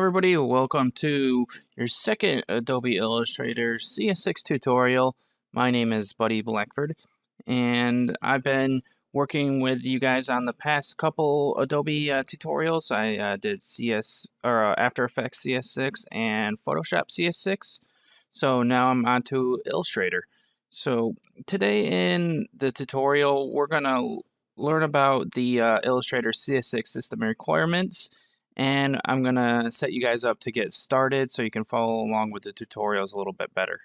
everybody, welcome to your second Adobe Illustrator CS6 tutorial. My name is Buddy Blackford, and I've been working with you guys on the past couple Adobe tutorials. I did After Effects CS6 and Photoshop CS6, so now I'm on to Illustrator. So today in the tutorial, we're going to learn about the Illustrator CS6 system requirements, and I'm going to set you guys up to get started so you can follow along with the tutorials a little bit better.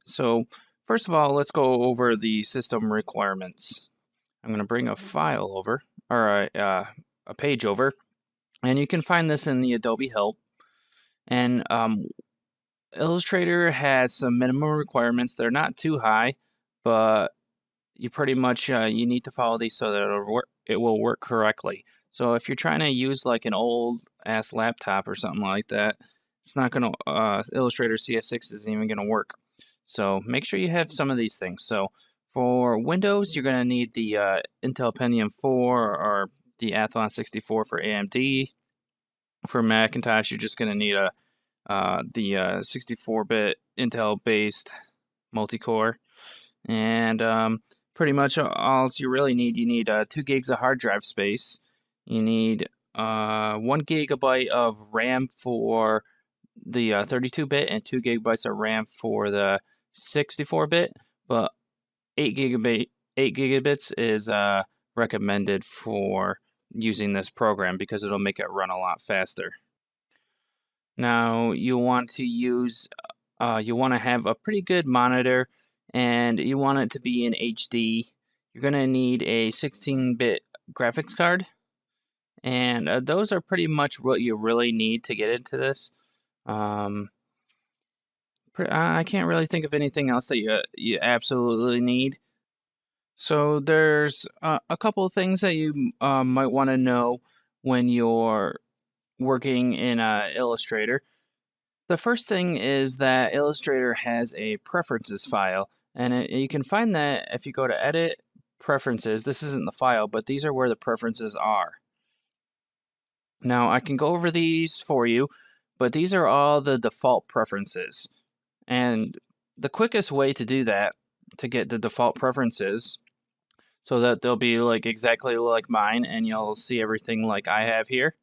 So first of all, let's go over the system requirements. I'm going to bring a file over, or a page over, and you can find this in the Adobe help. And Illustrator has some minimum requirements. They're not too high, but you pretty much you need to follow these so that it will work correctly. So if you're trying to use like an old ass laptop or something like that, it's not going to Illustrator CS6 isn't even going to work. So make sure you have some of these things. So for Windows, you're going to need the Intel Pentium 4 or the Athlon 64 for AMD. For Macintosh, you're just going to need the 64-bit Intel-based multi-core, and pretty much all you really need. You need 2 gigs of hard drive space. You need 1 gigabyte of RAM for the 32-bit and 2 gigabytes of RAM for the 64-bit, but 8 gigabits is recommended for using this program because it'll make it run a lot faster. Now you want to have a pretty good monitor, and you want it to be in HD. You're going to need a 16-bit graphics card, and those are pretty much what you really need to get into this. I can't really think of anything else that you absolutely need. So there's a couple of things that you might want to know when you're working in Illustrator. The first thing is that Illustrator has a preferences file, and you can find that if you go to Edit, Preferences. This isn't the file, but these are where the preferences are. Now I can go over these for you, but these are all the default preferences. And the quickest way to do that, to get the default preferences, so that they'll be like exactly like mine and you'll see everything like I have here,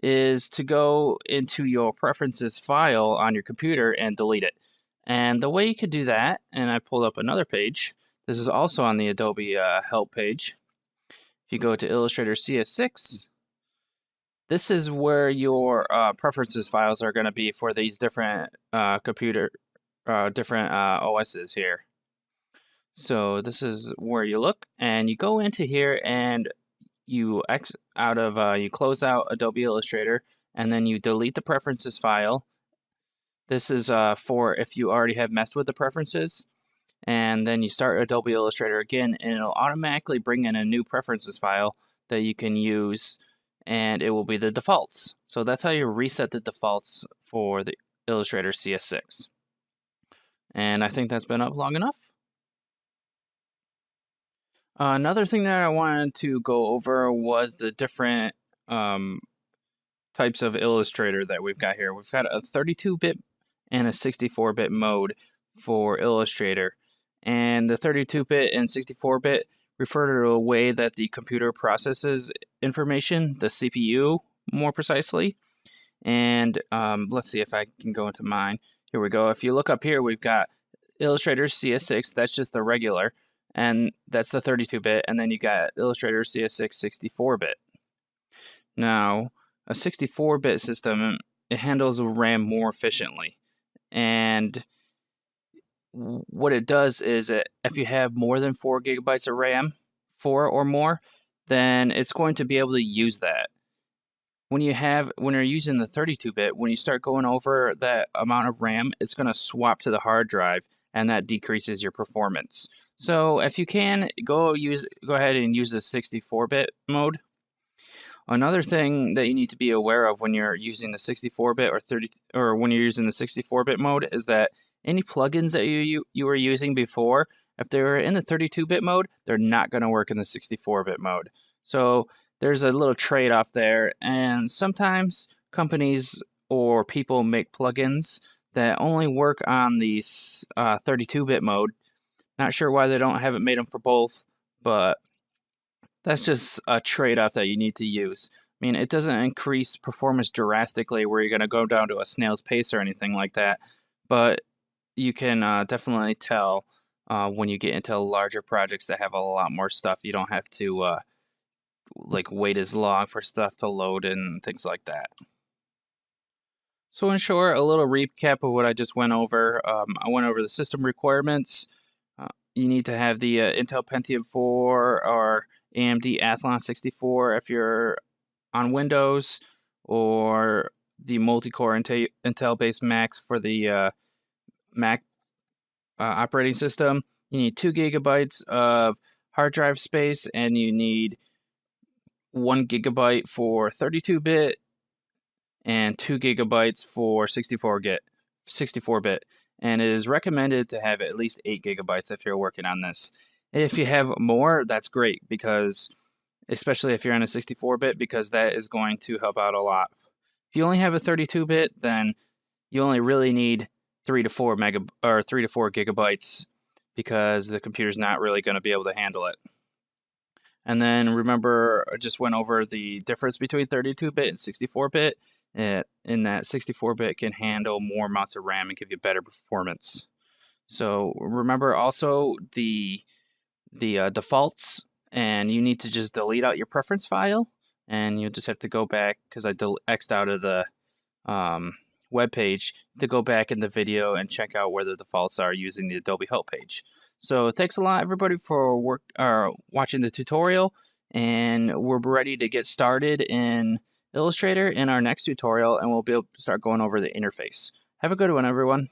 is to go into your preferences file on your computer and delete it. And the way you could do that, and I pulled up another page, this is also on the Adobe help page. If you go to Illustrator CS6, this is where your preferences files are going to be for these different OSs here. So this is where you look, and you go into here and you close out Adobe Illustrator, and then you delete the preferences file. This is for if you already have messed with the preferences, and then you start Adobe Illustrator again, and it'll automatically bring in a new preferences file that you can use, and it will be the defaults. So that's how you reset the defaults for the Illustrator CS6. And I think that's been up long enough. Another thing that I wanted to go over was the different types of Illustrator that we've got here. We've got a 32-bit and a 64-bit mode for Illustrator. And the 32-bit and 64-bit refer to a way that the computer processes information, the CPU more precisely. And let's see if I can go into mine. Here we go. If you look up here, we've got Illustrator CS6, that's just the regular, and that's the 32-bit, and then you got Illustrator CS6 64-bit. Now, a 64-bit system, it handles RAM more efficiently, and what it does is if you have more than 4 gigabytes of RAM, 4 or more, then it's going to be able to use that. When you're using the 32-bit, when you start going over that amount of RAM, it's going to swap to the hard drive, and that decreases your performance. So if you can, go ahead and use the 64-bit mode. Another thing that you need to be aware of when you're using the 64-bit or when you're using the 64-bit mode is that any plugins that you were using before, if they were in the 32-bit mode, they're not going to work in the 64-bit mode. So there's a little trade-off there, and sometimes companies or people make plugins that only work on the 32-bit mode. Not sure why they haven't made them for both, but that's just a trade-off that you need to use. I mean, it doesn't increase performance drastically where you're going to go down to a snail's pace or anything like that, but you can definitely tell when you get into larger projects that have a lot more stuff. You don't have to like wait as long for stuff to load and things like that. So in short, a little recap of what I just went over. I went over the system requirements. You need to have the Intel Pentium 4 or AMD Athlon 64 if you're on Windows, or the multi-core Intel-based Macs for the Mac operating system. You need 2 gigabytes of hard drive space, and you need 1 gigabyte for 32-bit and 2 gigabytes for 64-bit. And it is recommended to have at least 8 gigabytes if you're working on this. If you have more, that's great, because especially if you're on a 64-bit, because that is going to help out a lot. If you only have a 32-bit, then you only really need 3 to 4 gigabytes, because the computer's not really going to be able to handle it. And then remember, I just went over the difference between 32-bit and 64-bit. In that 64-bit can handle more amounts of RAM and give you better performance. So remember also the defaults, and you need to just delete out your preference file, and you'll just have to go back, because I X'd out of the web page, to go back in the video and check out where the defaults are using the Adobe help page. So thanks a lot, everybody, for watching the tutorial, and we're ready to get started in Illustrator in our next tutorial, and we'll be able to start going over the interface. Have a good one, everyone.